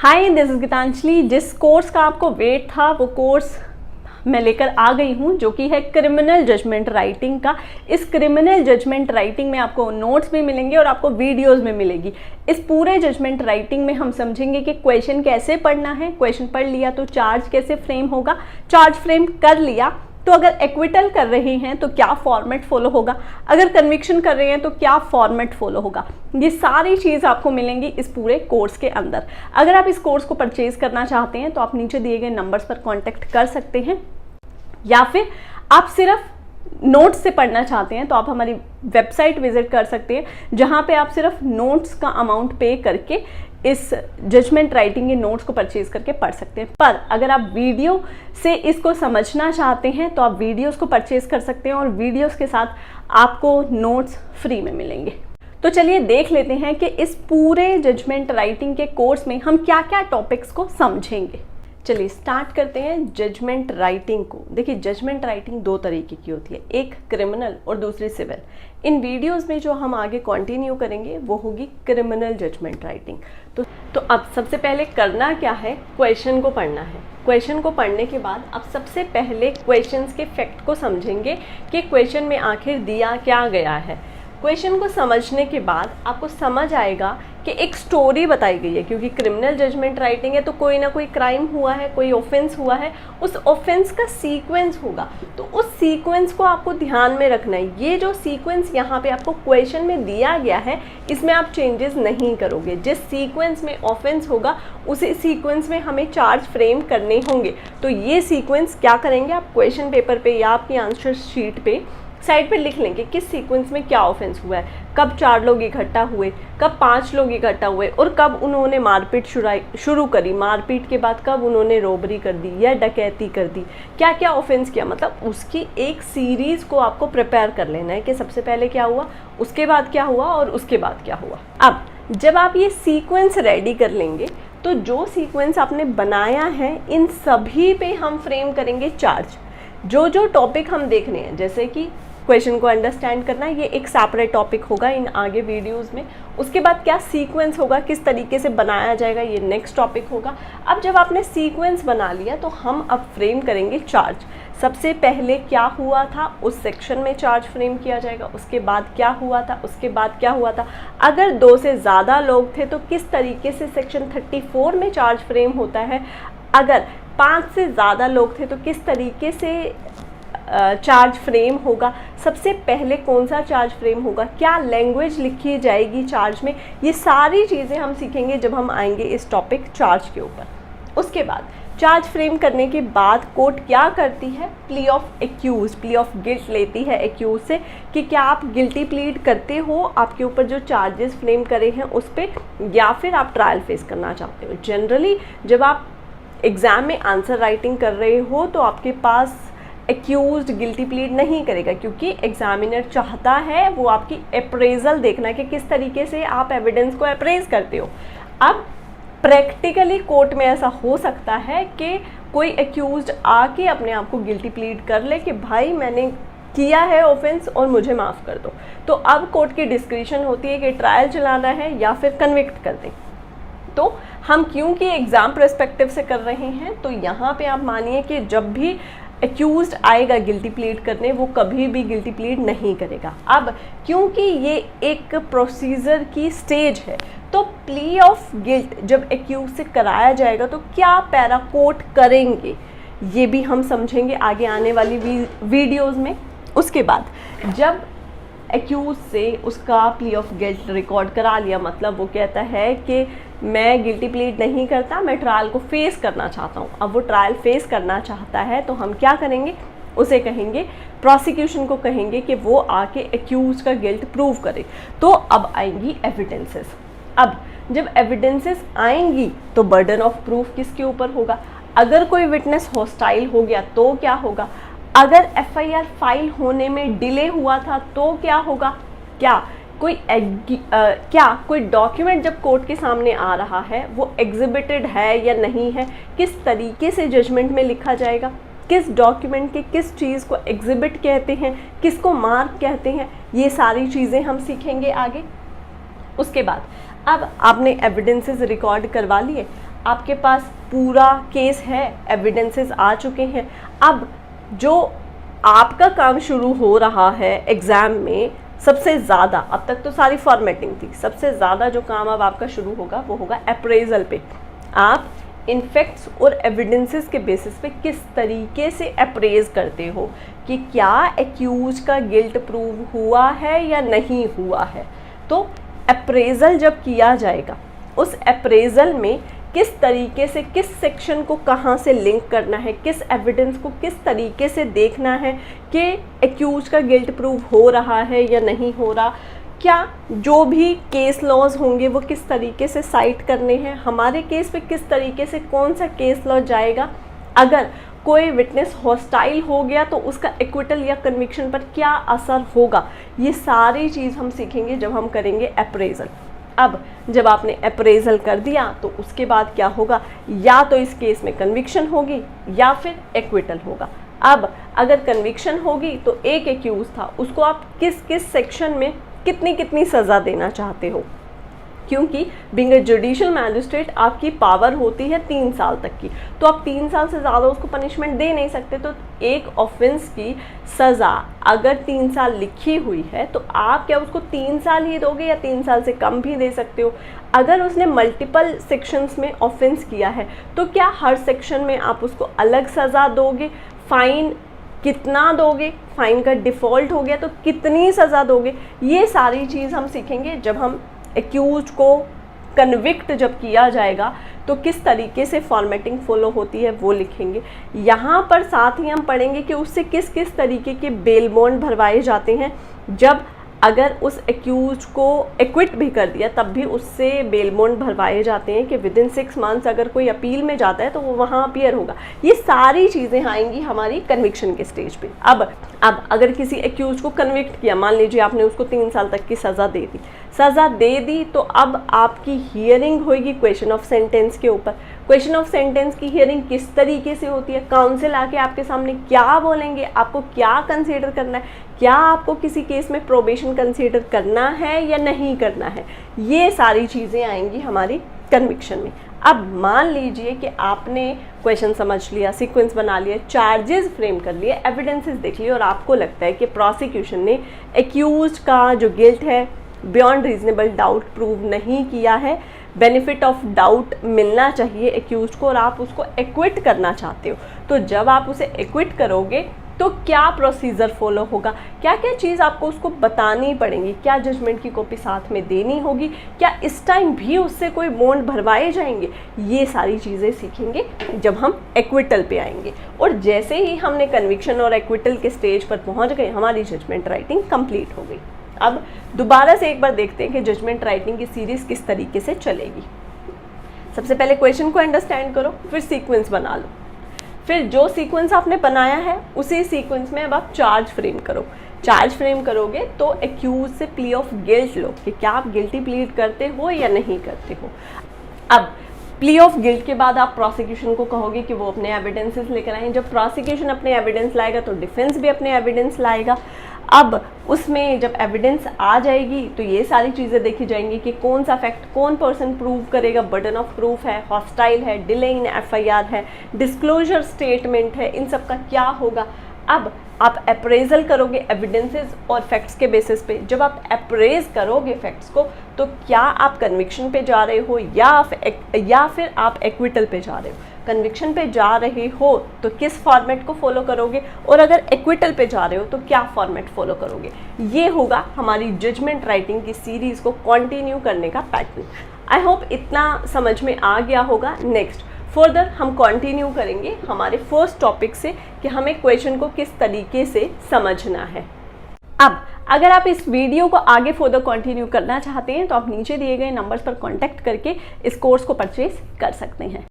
Hi, this is Geetanjali. जिस course का आपको वेट था वो कोर्स मैं लेकर आ गई हूँ, जो कि है क्रिमिनल जजमेंट राइटिंग का। इस क्रिमिनल जजमेंट राइटिंग में आपको नोट्स भी मिलेंगे और आपको वीडियोस में मिलेगी। इस पूरे जजमेंट राइटिंग में हम समझेंगे कि क्वेश्चन कैसे पढ़ना है, क्वेश्चन पढ़ लिया तो चार्ज कैसे फ्रेम होगा, चार्ज फ्रेम कर लिया तो अगर एक्विटल कर रहे हैं तो क्या फॉर्मेट फॉलो होगा, अगर कन्विक्शन कर रहे हैं तो क्या फॉर्मेट फॉलो होगा। ये सारी चीज़ आपको मिलेंगी इस पूरे कोर्स के अंदर। अगर आप इस कोर्स को परचेज करना चाहते हैं तो आप नीचे दिए गए नंबर्स पर कांटेक्ट कर सकते हैं, या फिर आप सिर्फ नोट्स से पढ़ना चाहते हैं तो आप हमारी वेबसाइट विजिट कर सकते हैं, जहां पे आप सिर्फ नोट्स का अमाउंट पे करके इस जजमेंट राइटिंग के नोट्स को परचेज करके पढ़ सकते हैं। पर अगर आप वीडियो से इसको समझना चाहते हैं तो आप वीडियोस को परचेज कर सकते हैं और वीडियोस के साथ आपको नोट्स फ्री में मिलेंगे। तो चलिए देख लेते हैं कि इस पूरे जजमेंट राइटिंग के कोर्स में हम क्या क्या टॉपिक्स को समझेंगे। चलिए स्टार्ट करते हैं जजमेंट राइटिंग को। देखिए, जजमेंट राइटिंग दो तरीके की होती है, एक क्रिमिनल और दूसरी सिविल। इन वीडियोस में जो हम आगे कंटिन्यू करेंगे वो होगी क्रिमिनल जजमेंट राइटिंग। तो अब सबसे पहले करना क्या है, क्वेश्चन को पढ़ना है। क्वेश्चन को पढ़ने के बाद अब सबसे पहले क्वेश्चंस के फैक्ट को समझेंगे कि क्वेश्चन में आखिर दिया क्या गया है। क्वेश्चन को समझने के बाद आपको समझ आएगा कि एक स्टोरी बताई गई है, क्योंकि क्रिमिनल जजमेंट राइटिंग है तो कोई ना कोई क्राइम हुआ है, कोई ऑफेंस हुआ है, उस ऑफेंस का सीक्वेंस होगा। तो उस सीक्वेंस को आपको ध्यान में रखना है। ये जो सीक्वेंस यहाँ पे आपको क्वेश्चन में दिया गया है, इसमें आप चेंजेस नहीं करोगे। जिस सीक्वेंस में ऑफेंस होगा उसी सीक्वेंस में हमें चार्ज फ्रेम करने होंगे। तो ये सीक्वेंस क्या करेंगे, आप क्वेश्चन पेपर पे या आपकी आंसर शीट पे साइड पे लिख लेंगे किस सीक्वेंस में क्या ऑफेंस हुआ है, कब 4 लोग इकट्ठा हुए, कब 5 लोग इकट्ठा हुए और कब उन्होंने मारपीट शुरू करी, मारपीट के बाद कब उन्होंने रॉबरी कर दी या डकैती कर दी, क्या क्या ऑफेंस किया। मतलब उसकी एक सीरीज को आपको प्रिपेयर कर लेना है कि सबसे पहले क्या हुआ, उसके बाद क्या हुआ और उसके बाद क्या हुआ। अब जब आप ये सीक्वेंस रेडी कर लेंगे तो जो सीक्वेंस आपने बनाया है इन सभी पे हम फ्रेम करेंगे चार्ज। जो टॉपिक हम देख रहे हैं, जैसे कि क्वेश्चन को अंडरस्टैंड करना, ये एक सेपरेट टॉपिक होगा इन आगे वीडियोस में। उसके बाद क्या सीक्वेंस होगा, किस तरीके से बनाया जाएगा, ये नेक्स्ट टॉपिक होगा। अब जब आपने सीक्वेंस बना लिया तो हम अब फ्रेम करेंगे चार्ज। सबसे पहले क्या हुआ था उस सेक्शन में चार्ज फ्रेम किया जाएगा, उसके बाद क्या हुआ था, उसके बाद क्या हुआ था। अगर 2 से ज़्यादा लोग थे तो किस तरीके से सेक्शन 34 में चार्ज फ्रेम होता है, अगर 5 से ज़्यादा लोग थे तो किस तरीके से चार्ज फ्रेम होगा, सबसे पहले कौन सा चार्ज फ्रेम होगा, क्या लैंग्वेज लिखी जाएगी चार्ज में। ये सारी चीज़ें हम सीखेंगे जब हम आएंगे इस टॉपिक चार्ज के ऊपर। उसके बाद चार्ज फ्रेम करने के बाद कोर्ट क्या करती है, plea of accuse, plea of guilt लेती है एक्यूज से कि क्या आप गिल्टी प्लीड करते हो आपके ऊपर जो चार्जेस फ्रेम करे हैं उस पर, या फिर आप ट्रायल फेस करना चाहते हो। जनरली जब आप एग्ज़ाम में आंसर राइटिंग कर रहे हो तो आपके पास एक्यूज्ड गिल्टी प्लीड नहीं करेगा, क्योंकि एग्जामिनर चाहता है वो आपकी अप्रेजल देखना कि किस तरीके से आप एविडेंस को अप्रेज करते हो। अब प्रैक्टिकली कोर्ट में ऐसा हो सकता है कि कोई एक्यूज्ड आके अपने आप को गिल्टी प्लीड कर ले कि भाई मैंने किया है ऑफेंस और मुझे माफ़ कर दो। तो अब कोर्ट की डिस्क्रिशन होती है कि ट्रायल चलाना है या फिर कन्विक्ट कर दें। तो हम क्योंकि एग्ज़ाम पर्सपेक्टिव से कर रहे हैं तो यहाँ पे आप मानिए कि जब भी एक्यूज्ड आएगा गिल्टी प्लीड करने, वो कभी भी गिल्टी प्लीड नहीं करेगा। अब क्योंकि ये एक प्रोसीजर की स्टेज है तो प्ली ऑफ गिल्ट जब एक्यूज से कराया जाएगा तो क्या पैरा कोर्ट करेंगे ये भी हम समझेंगे आगे आने वाली वीडियोस में। उसके बाद जब एक्यूज से उसका प्ली ऑफ गिल्ट रिकॉर्ड करा लिया, मतलब वो कहता है कि मैं गिल्टी प्लीड नहीं करता, मैं ट्रायल को फेस करना चाहता हूँ। अब वो ट्रायल फेस करना चाहता है तो हम क्या करेंगे, उसे कहेंगे, प्रोसिक्यूशन को कहेंगे कि वो आके एक्यूज का गिल्ट प्रूव करे। तो अब आएंगी एविडेंसेस। अब जब एविडेंसेस आएंगी तो बर्डन ऑफ प्रूफ किसके ऊपर होगा। अगर कोई विटनेस हॉस्टाइल हो गया तो क्या होगा, अगर एफआईआर फाइल होने में डिले हुआ था तो क्या होगा, क्या कोई डॉक्यूमेंट जब कोर्ट के सामने आ रहा है वो एग्जिबिटेड है या नहीं है, किस तरीके से जजमेंट में लिखा जाएगा, किस डॉक्यूमेंट के किस चीज़ को एग्जिबिट कहते हैं, किसको मार्क कहते हैं, ये सारी चीज़ें हम सीखेंगे आगे। उसके बाद अब आपने एविडेंसेस रिकॉर्ड करवा लिए, आपके पास पूरा केस है, एविडेंसेस आ चुके हैं। अब जो आपका काम शुरू हो रहा है एग्ज़ाम में, सबसे ज़्यादा, अब तक तो सारी फॉर्मेटिंग थी, सबसे ज़्यादा जो काम अब आपका शुरू होगा वो होगा अप्रेजल पे। आप इन फैक्ट्स और एविडेंसेस के बेसिस पे किस तरीके से अप्रेज करते हो कि क्या एक्यूज का गिल्ट प्रूव हुआ है या नहीं हुआ है। तो अप्रेजल जब किया जाएगा, उस अप्रेजल में किस तरीके से, किस सेक्शन को कहाँ से लिंक करना है, किस एविडेंस को किस तरीके से देखना है कि एक्यूज का गिल्ट प्रूव हो रहा है या नहीं हो रहा, क्या जो भी केस लॉज होंगे वो किस तरीके से साइट करने हैं, हमारे केस पे किस तरीके से कौन सा केस लॉ जाएगा, अगर कोई विटनेस हॉस्टाइल हो गया तो उसका एक्विटल या कन्विक्शन पर क्या असर होगा, ये सारी चीज़ हम सीखेंगे जब हम करेंगे अप्रेजल। अब जब आपने अप्रेजल कर दिया तो उसके बाद क्या होगा, या तो इस केस में कन्विक्शन होगी या फिर एक्विटल होगा। अब अगर कन्विक्शन होगी तो एक एक्यूज था, उसको आप किस किस सेक्शन में कितनी कितनी सज़ा देना चाहते हो, क्योंकि बीइंग अ जुडिशियल मैजिस्ट्रेट आपकी पावर होती है 3 साल तक की, तो आप 3 साल से ज़्यादा उसको पनिशमेंट दे नहीं सकते। तो एक ऑफेंस की सज़ा अगर 3 साल लिखी हुई है तो आप क्या उसको 3 साल ही दोगे या 3 साल से कम भी दे सकते हो। अगर उसने मल्टीपल सेक्शंस में ऑफेंस किया है तो क्या हर सेक्शन में आप उसको अलग सज़ा दोगे, फ़ाइन कितना दोगे, फ़ाइन का डिफ़ॉल्ट हो गया तो कितनी सज़ा दोगे, ये सारी चीज़ हम सीखेंगे जब हम एक्यूज को कन्विक्ट जब किया जाएगा तो किस तरीके से फॉर्मेटिंग फॉलो होती है वो लिखेंगे। यहाँ पर साथ ही हम पढ़ेंगे कि उससे किस किस तरीके के बेल बॉन्ड भरवाए जाते हैं। जब अगर उस एक्यूज को एक्विट भी कर दिया तब भी उससे बेल बॉन्ड भरवाए जाते हैं कि विदिन 6 मंथ्स अगर कोई अपील में जाता है तो वो वहाँ अपीयर होगा। ये सारी चीज़ें आएंगी हमारी कन्विक्शन के स्टेज पे। अब अगर किसी एक्यूज को कन्विक्ट किया, मान लीजिए आपने उसको 3 साल तक की सज़ा दे दी, तो अब आपकी हियरिंग होगी क्वेश्चन ऑफ सेंटेंस के ऊपर। क्वेश्चन ऑफ सेंटेंस की हियरिंग किस तरीके से होती है, काउंसिल आके आपके सामने क्या बोलेंगे, आपको क्या कंसीडर करना है, क्या आपको किसी केस में प्रोबेशन कंसीडर करना है या नहीं करना है, ये सारी चीज़ें आएंगी हमारी कन्विक्शन में। अब मान लीजिए कि आपने क्वेश्चन समझ लिया, सीक्वेंस बना लिया, चार्जेस फ्रेम कर लिए, एविडेंसेस देख लिए और आपको लगता है कि प्रोसिक्यूशन ने एक्यूज का जो गिल्ट है बियॉन्ड रीजनेबल डाउट प्रूव नहीं किया है, बेनिफिट ऑफ डाउट मिलना चाहिए एक्यूज को और आप उसको एक्विट करना चाहते हो। तो जब आप उसे एक्विट करोगे तो क्या प्रोसीजर फॉलो होगा, क्या क्या चीज़ आपको उसको बतानी पड़ेंगी, क्या जजमेंट की कॉपी साथ में देनी होगी, क्या इस टाइम भी उससे कोई बॉन्ड भरवाए जाएंगे, ये सारी चीज़ें सीखेंगे जब हम एक्विटल पे आएंगे। और जैसे ही हमने कन्विक्शन और एक्विटल के स्टेज पर पहुंच गए, हमारी जजमेंट राइटिंग कंप्लीट हो गई। अब दोबारा से एक बार देखते हैं कि जजमेंट राइटिंग की सीरीज़ किस तरीके से चलेगी। सबसे पहले क्वेश्चन को अंडरस्टैंड करो, फिर सीक्वेंस बना लो, फिर जो सीक्वेंस आपने बनाया है उसी सीक्वेंस में अब आप चार्ज फ्रेम करो। चार्ज फ्रेम करोगे तो एक्यूज से प्ली ऑफ गिल्ट लो कि क्या आप गिल्टी प्लीड करते हो या नहीं करते हो। अब प्ली ऑफ गिल्ट के बाद आप प्रोसिक्यूशन को कहोगे कि वो अपने एविडेंसेस लेकर आएं। जब प्रोसिक्यूशन अपने एविडेंस लाएगा तो डिफेंस भी अपने एविडेंस लाएगा। अब उसमें जब एविडेंस आ जाएगी तो ये सारी चीज़ें देखी जाएंगी कि कौन सा फैक्ट कौन पर्सन प्रूव करेगा, बर्डन ऑफ प्रूफ है, हॉस्टाइल है, डिले इन एफआईआर है, डिस्क्लोजर स्टेटमेंट है, इन सब का क्या होगा। अब आप अप्रेजल करोगे एविडेंसेस और फैक्ट्स के बेसिस पे। जब आप अप्रेज करोगे फैक्ट्स को तो क्या आप कन्विक्शन पे जा रहे हो या फिर आप एक्विटल पे जा रहे हो। कन्विक्शन पे जा रहे हो तो किस फॉर्मेट को फॉलो करोगे और अगर एक्विटल पे जा रहे हो तो क्या फॉर्मेट फॉलो करोगे। ये होगा हमारी जजमेंट राइटिंग की सीरीज़ को कंटिन्यू करने का पैटर्न। आई होप इतना समझ में आ गया होगा। नेक्स्ट फर्दर हम कंटिन्यू करेंगे हमारे फर्स्ट टॉपिक से कि हमें क्वेश्चन को किस तरीके से समझना है। अब अगर आप इस वीडियो को आगे फर्दर कंटिन्यू करना चाहते हैं तो आप नीचे दिए गए नंबर्स पर कांटेक्ट करके इस कोर्स को परचेज कर सकते हैं।